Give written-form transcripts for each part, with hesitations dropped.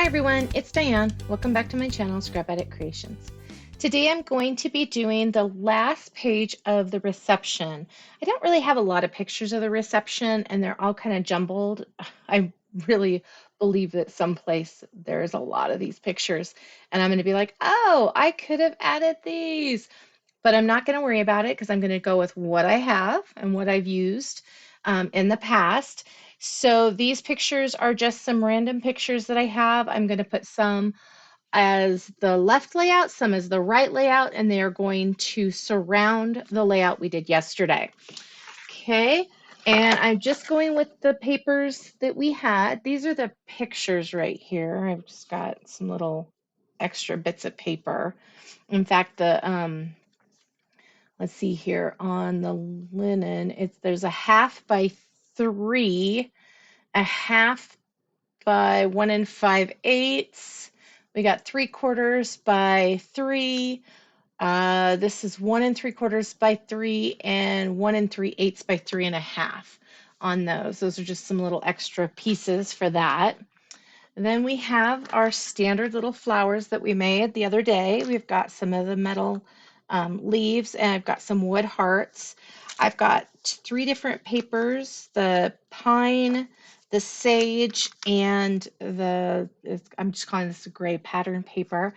Hi everyone, it's Diane. Welcome back to my channel, Scrap Edit Creations. Today I'm going to be doing the last page of the reception. I don't really have a lot of pictures of the reception and they're all kind of jumbled. I really believe that someplace there's a lot of these pictures and I'm going to be like, oh, I could have added these. But I'm not going to worry about it because I'm going to go with what I have and what I've used in the past. So these pictures are just some random pictures that I have. I'm going to put some as the left layout, some as the right layout, and they are going to surround the layout we did yesterday. Okay, and I'm just going with the papers that we had. These are the pictures right here. I've just got some little extra bits of paper. In fact, let's see here on the linen, there's a 1/2 by 3, a 1/2 by 1 5/8. We got 3/4 by 3. This is 1 3/4 by 3 and 1 3/8 by 3 1/2 on those. Those are just some little extra pieces for that. And then we have our standard little flowers that we made the other day. We've got some of the metal leaves, and I've got some wood hearts. I've got 3 different papers, the pine, the sage, and I'm just calling this a gray pattern paper.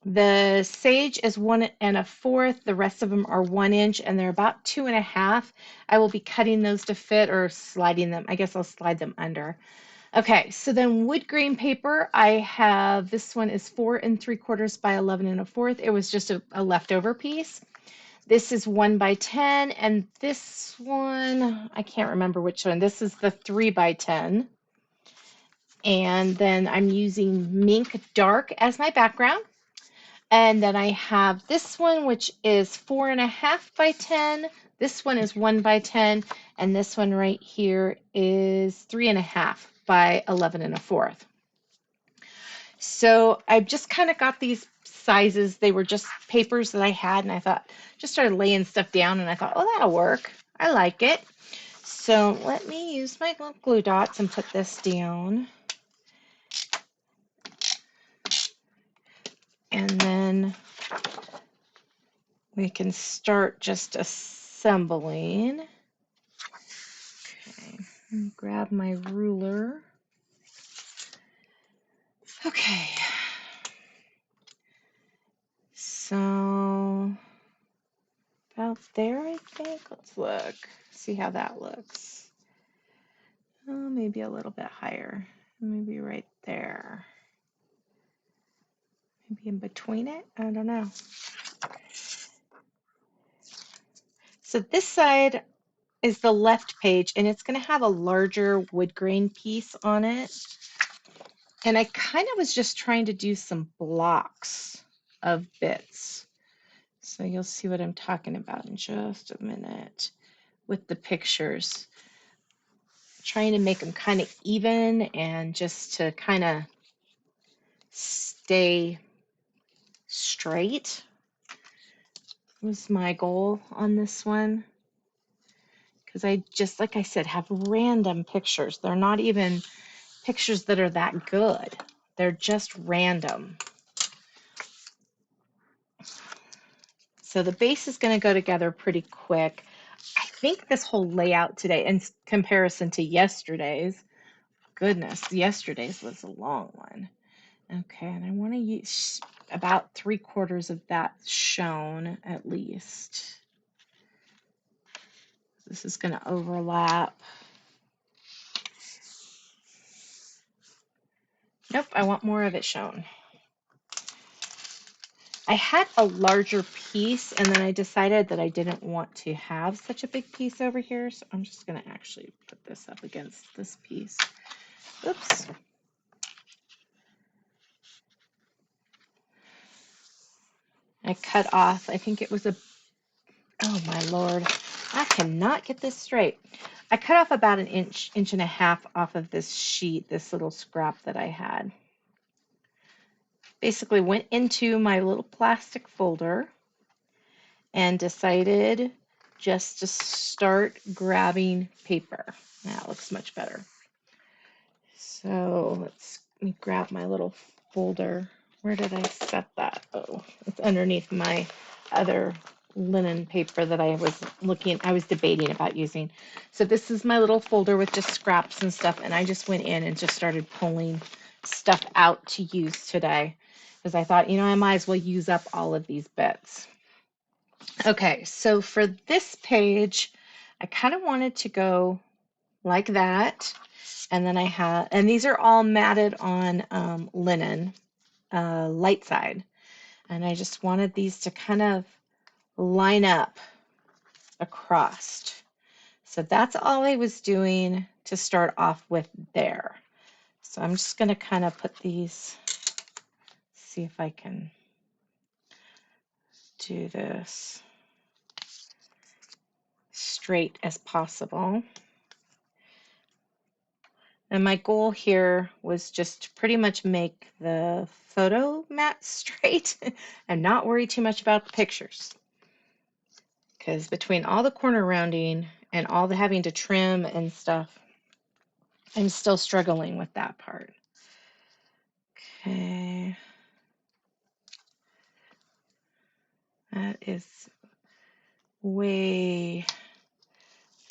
The sage is 1 1/4. The rest of them are 1 inch, and they're about 2 1/2. I will be cutting those to fit or sliding them. I guess I'll slide them under. Okay, so then wood grain paper, I have, this one is 4 3/4 by 11 1/4. It was just a leftover piece. This is 1 by 10, and this one, I can't remember which one. This is the 3 by 10. And then I'm using Mink Dark as my background. And then I have this one, which is 4 1/2 by 10. This one is 1 by 10. And this one right here is 3 1/2 by 11 1/4. So I've just kind of got these sizes. They were just papers that I had, and I thought, just started laying stuff down, and I thought, oh, that'll work. I like it. So let me use my glue dots and put this down. And then we can start just assembling. Okay, grab my ruler. Okay, so about there, I think. Let's look, see how that looks. Oh, maybe a little bit higher, maybe right there. Maybe in between it, I don't know. So this side is the left page, and it's going to have a larger wood grain piece on it. And I kind of was just trying to do some blocks of bits. So you'll see what I'm talking about in just a minute with the pictures. Trying to make them kind of even and just to kind of stay straight was my goal on this one. Because I just, like I said, have random pictures. They're not even pictures that are that good. They're just random. So the base is going to go together pretty quick. I think this whole layout today, in comparison to yesterday's, goodness, yesterday's was a long one. Okay, and I want to use about 3/4 of that shown at least. This is going to overlap. Nope, I want more of it shown. I had a larger piece, and then I decided that I didn't want to have such a big piece over here, so I'm just going to actually put this up against this piece. Oops. I cut off, I think it was oh my Lord, I cannot get this straight. I cut off about 1 inch, 1.5 inches off of this sheet, this little scrap that I had. Basically went into my little plastic folder and decided just to start grabbing paper. That looks much better. So let's Let me grab my little folder. Where did I set that? Oh, it's underneath my other linen paper that I was debating about using. So this is my little folder with just scraps and stuff, and I just went in and just started pulling stuff out to use today because I thought, I might as well use up all of these bits. Okay, so for this page, I kind of wanted to go like that. And then and these are all matted on linen, light side. And I just wanted these to kind of line up across. So that's all I was doing to start off with there. So I'm just going to kind of put these, see if I can do this straight as possible. And my goal here was just to pretty much make the photo mat straight and not worry too much about the pictures. Because between all the corner rounding and all the having to trim and stuff, I'm still struggling with that part. Okay. That is way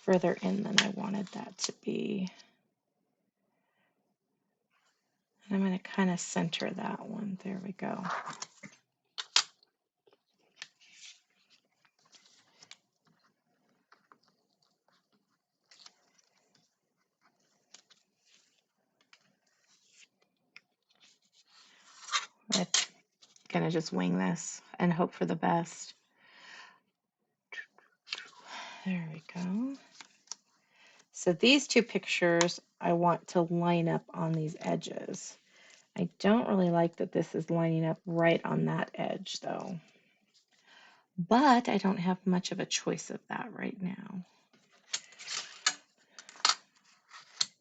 further in than I wanted that to be. And I'm going to kind of center that one. There we go. I'm going to just wing this and hope for the best. There we go. So these two pictures I want to line up on these edges. I don't really like that this is lining up right on that edge though. But I don't have much of a choice of that right now.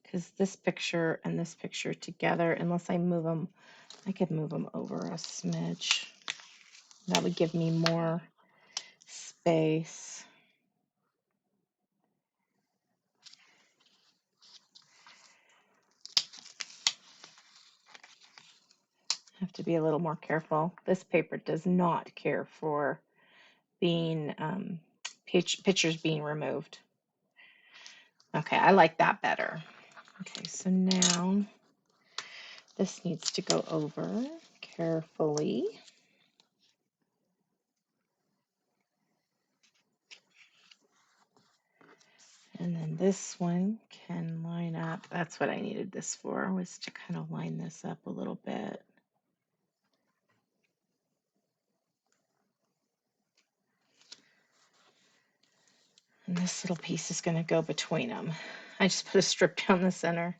Because this picture and this picture together, unless I move them, I could move them over a smidge. That would give me more space. Have to be a little more careful. This paper does not care for being pictures being removed. Okay, I like that better. Okay, so now this needs to go over carefully. And then this one can line up. That's what I needed this for, was to kind of line this up a little bit. And this little piece is going to go between them. I just put a strip down the center.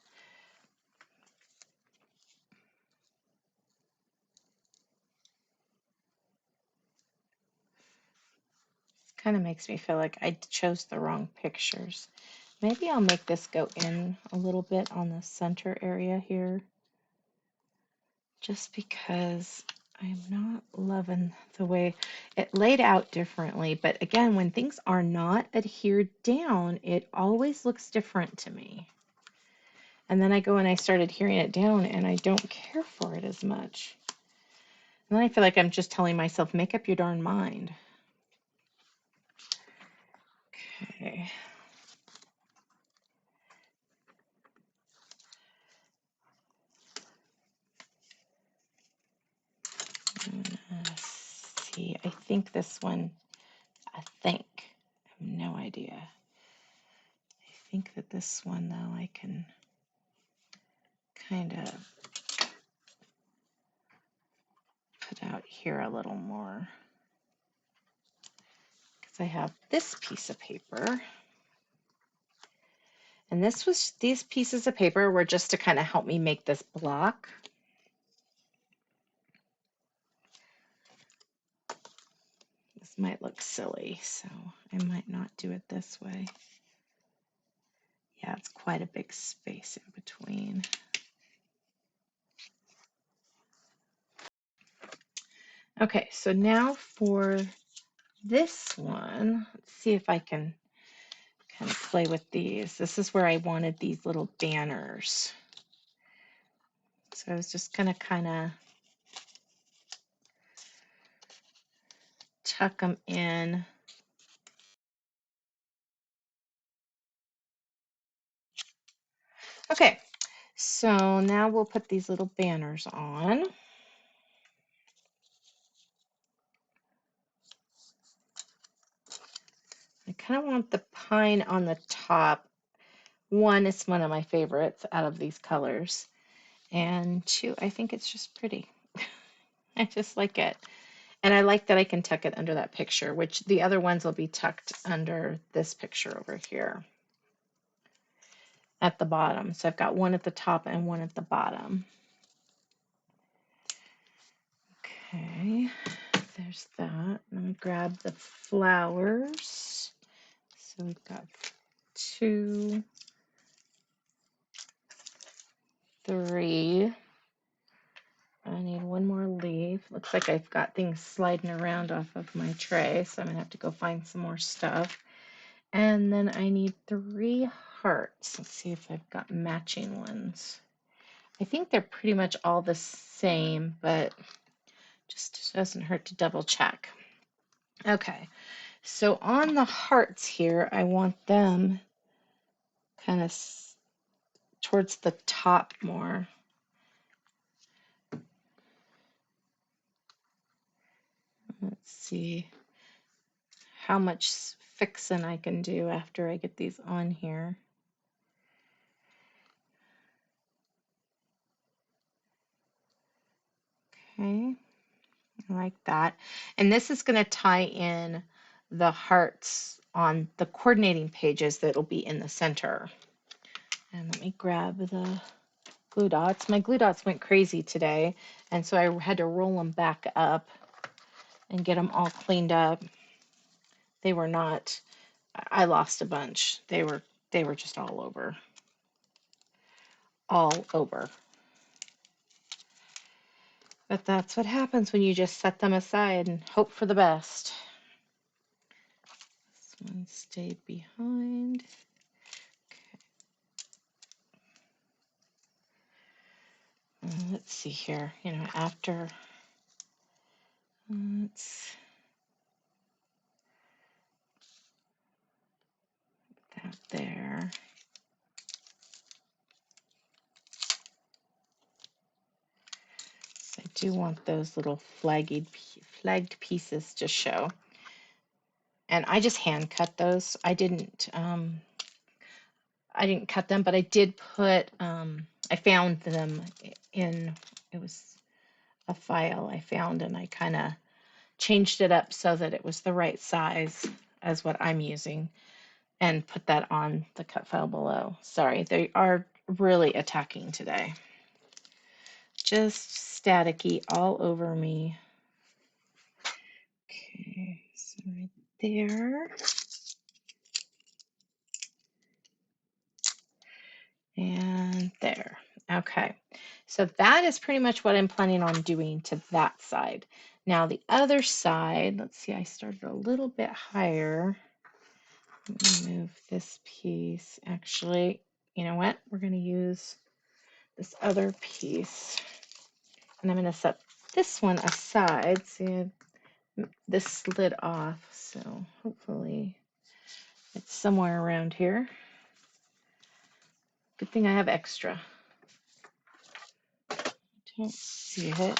Kind of makes me feel like I chose the wrong pictures. Maybe I'll make this go in a little bit on the center area here, just because I'm not loving the way it laid out differently. But again, when things are not adhered down, it always looks different to me. And then I go and I start adhering it down and I don't care for it as much. And then I feel like I'm just telling myself, make up your darn mind. Okay. See, I think this one, I have no idea. I think that this one, though, I can kind of put out here a little more. Because I have this piece of paper. And these pieces of paper were just to kind of help me make this block. This might look silly, so I might not do it this way. Yeah, it's quite a big space in between. Okay, so now for this one, let's see if I can kind of play with these. This is where I wanted these little banners. So I was just going to kind of tuck them in. Okay, so now we'll put these little banners on. I kind of want the pine on the top. One, it's one of my favorites out of these colors. And two, I think it's just pretty. I just like it. And I like that I can tuck it under that picture, which the other ones will be tucked under this picture over here at the bottom. So I've got one at the top and one at the bottom. Okay, there's that. Let me grab the flowers. So we've got 2, 3. I need one more leaf. Looks like I've got things sliding around off of my tray, so I'm gonna have to go find some more stuff. And then I need 3 hearts. Let's see if I've got matching ones. I think they're pretty much all the same, but just doesn't hurt to double check. Okay, so on the hearts here, I want them kind of towards the top more. Let's see how much fixing I can do after I get these on here. Okay, I like that. And this is going to tie in the hearts on the coordinating pages that'll be in the center. And let me grab the glue dots. My glue dots went crazy today, and so I had to roll them back up and get them all cleaned up. They were not, I lost a bunch. They were just all over. All over. But that's what happens when you just set them aside and hope for the best. This one stayed behind. Okay. Let's see here. You know, after let's put that there. So I do want those little flagged pieces to show. And I just hand cut those. I didn't cut them, but I did put, I found them in, it was a file I found, and I kind of changed it up so that it was the right size as what I'm using, and put that on the cut file below. Sorry, they are really attacking today. Just staticky all over me. Okay, so right there. And there. Okay, so that is pretty much what I'm planning on doing to that side. Now the other side, let's see, I started a little bit higher. Let me move this piece. Actually, you know what? We're going to use this other piece. And I'm going to set this one aside. See, this slid off, so hopefully it's somewhere around here. Good thing I have extra. Don't see it.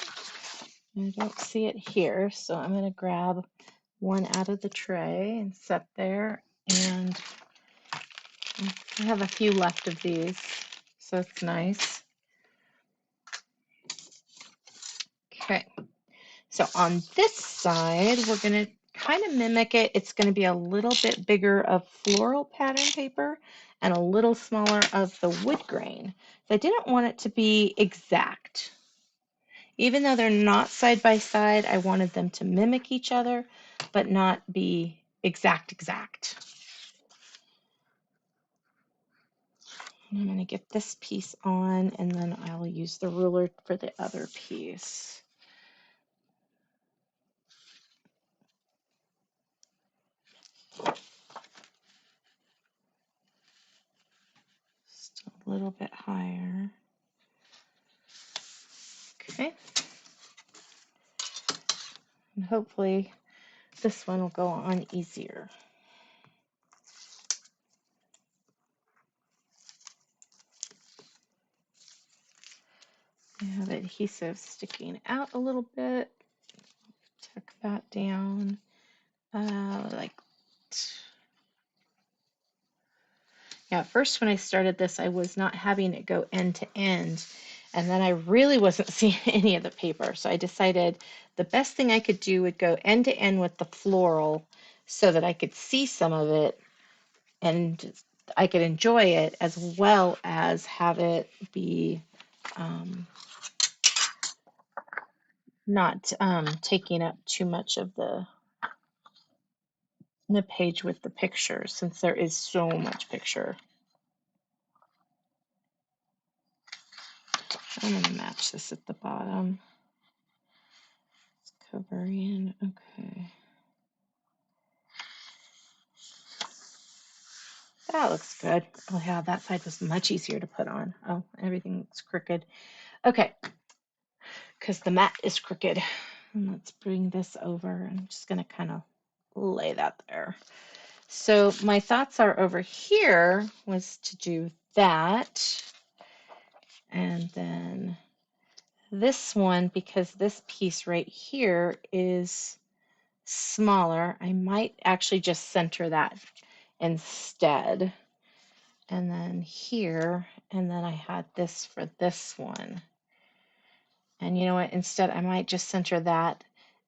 I don't see it here, so I'm going to grab one out of the tray and set there. And I have a few left of these, so it's nice. Okay, so on this side, we're going to kind of mimic it. It's going to be a little bit bigger of floral pattern paper and a little smaller of the wood grain. So I didn't want it to be exact. Even though they're not side by side, I wanted them to mimic each other, but not be exact. I'm going to get this piece on, and then I'll use the ruler for the other piece. Just a little bit higher. hopefully this one will go on easier. I have adhesive sticking out a little bit. Tuck that down. Like, yeah, at first when I started this, I was not having it go end to end. And then I really wasn't seeing any of the paper. So I decided the best thing I could do would go end to end with the floral so that I could see some of it and I could enjoy it as well as have it be not taking up too much of the page with the pictures, since there is so much picture. I'm going to match this at the bottom. Let's cover in. Okay. That looks good. Oh yeah, that side was much easier to put on. Oh, everything looks crooked. Okay, because the mat is crooked. And let's bring this over. I'm just going to kind of lay that there. So my thoughts are over here was to do that. And then this one, because this piece right here is smaller, I might actually just center that instead. And then here, and then I had this for this one. And you know what, instead I might just center that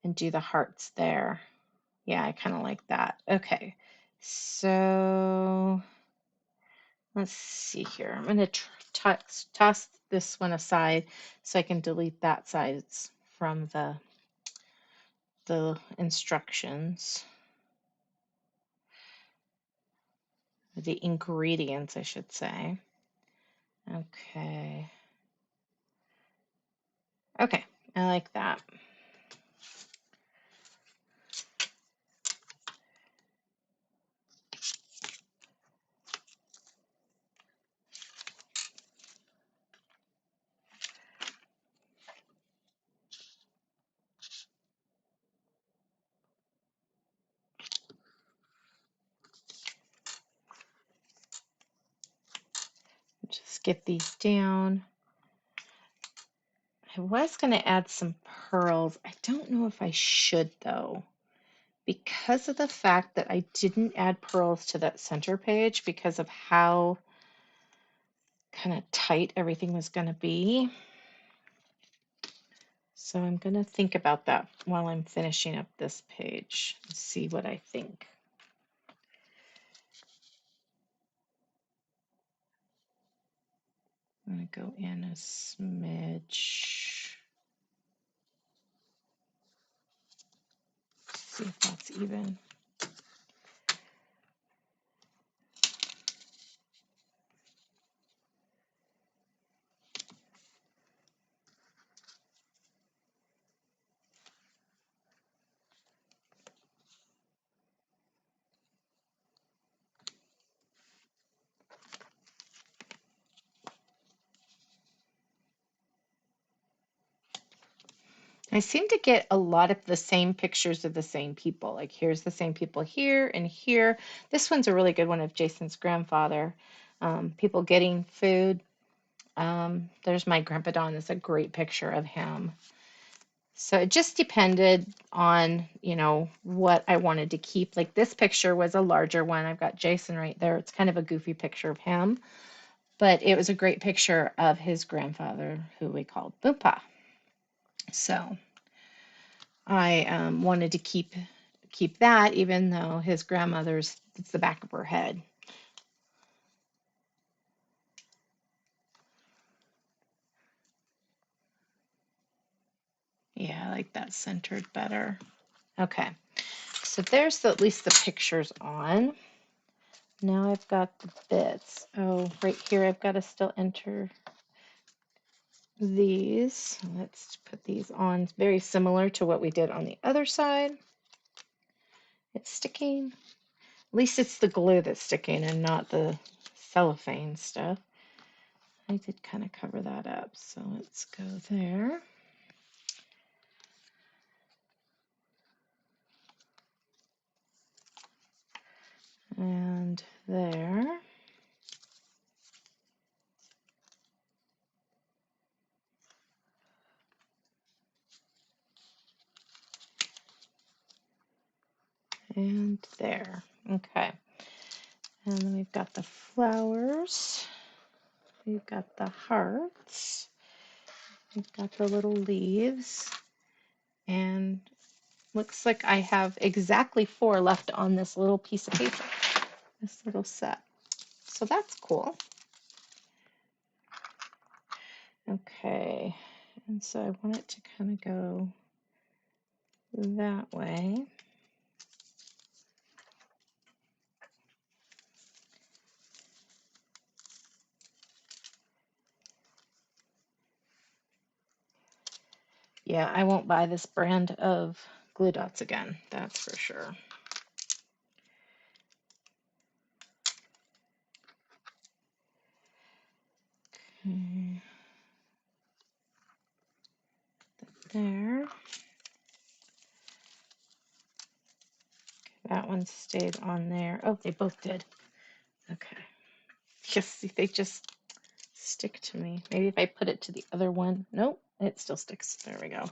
and do the hearts there. Yeah, I kind of like that. Okay, so let's see here. I'm going to toss this one aside so I can delete that side from the instructions. The ingredients, I should say. Okay. Okay, I like that. Just get these down. I was going to add some pearls. I don't know if I should though, because of the fact that I didn't add pearls to that center page because of how kind of tight everything was going to be. So I'm going to think about that while I'm finishing up this page and see what I think. I'm going to go in a smidge. See if that's even. I seem to get a lot of the same pictures of the same people. Like here's the same people here and here. This one's a really good one of Jason's grandfather. People getting food. There's my Grandpa Don. It's a great picture of him. So it just depended on, you know, what I wanted to keep. Like this picture was a larger one. I've got Jason right there. It's kind of a goofy picture of him, but it was a great picture of his grandfather, who we called Boompa. So I wanted to keep that, even though his grandmother's, it's the back of her head. Yeah, I like that centered better. Okay, so there's at least the pictures on. Now I've got the bits. Oh, right here I've got to still enter these. Let's put these on. It's very similar to what we did on the other side. It's sticking. At least it's the glue that's sticking and not the cellophane stuff. I did kind of cover that up, so let's go there. there. And there. Okay. And then we've got the flowers. We've got the hearts. We've got the little leaves. And looks like I have exactly 4 left on this little piece of paper, this little set. So that's cool. Okay. And so I want it to kind of go that way. Yeah, I won't buy this brand of glue dots again, that's for sure. Okay. There. That one stayed on there. Oh, they both did. Okay. Yes, they just stick to me. Maybe if I put it to the other one. Nope, it still sticks. There we go.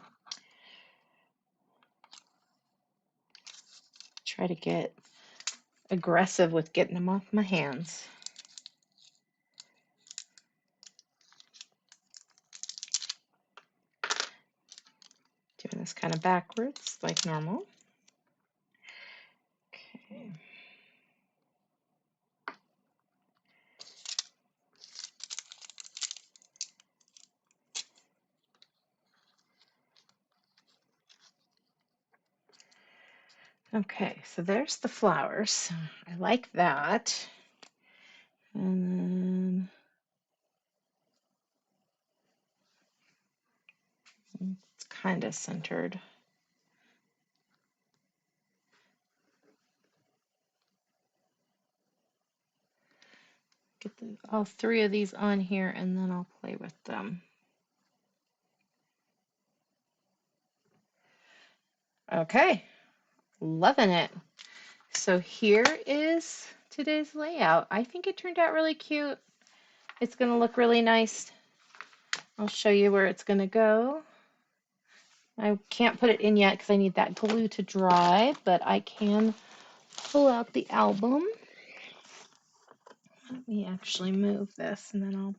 Try to get aggressive with getting them off my hands. Doing this kind of backwards like normal. Okay. Okay, so there's the flowers. I like that. And then it's kind of centered. Get all 3 of these on here and then I'll play with them. Okay, loving it. So here is today's layout. I think it turned out really cute. It's going to look really nice. I'll show you where it's going to go. I can't put it in yet because I need that glue to dry, but I can pull out the album. Let me actually move this and then I'll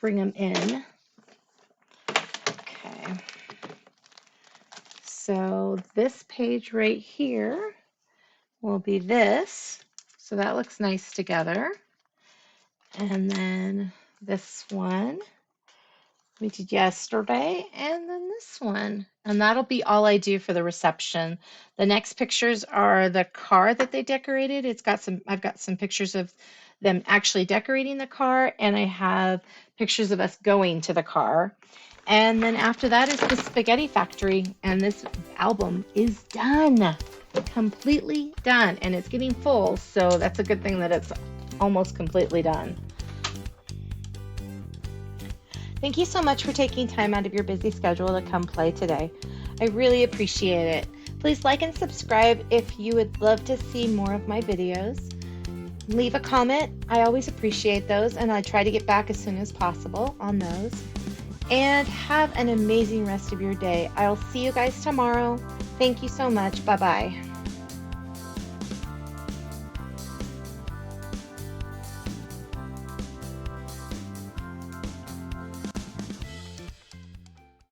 bring them in. Okay. So this page right here will be this. So that looks nice together. And then this one we did yesterday, and then this one. And that'll be all I do for the reception. The next pictures are the car that they decorated. I've got some pictures of them actually decorating the car, and I have pictures of us going to the car. And then after that is the spaghetti factory, and this album is done. Completely done, and it's getting full, so that's a good thing that it's almost completely done. Thank you so much for taking time out of your busy schedule to come play today. I really appreciate it. Please like and subscribe if you would love to see more of my videos. Leave a comment. I always appreciate those, and I try to get back as soon as possible on those. And have an amazing rest of your day. I'll see you guys tomorrow. Thank you so much. Bye-bye.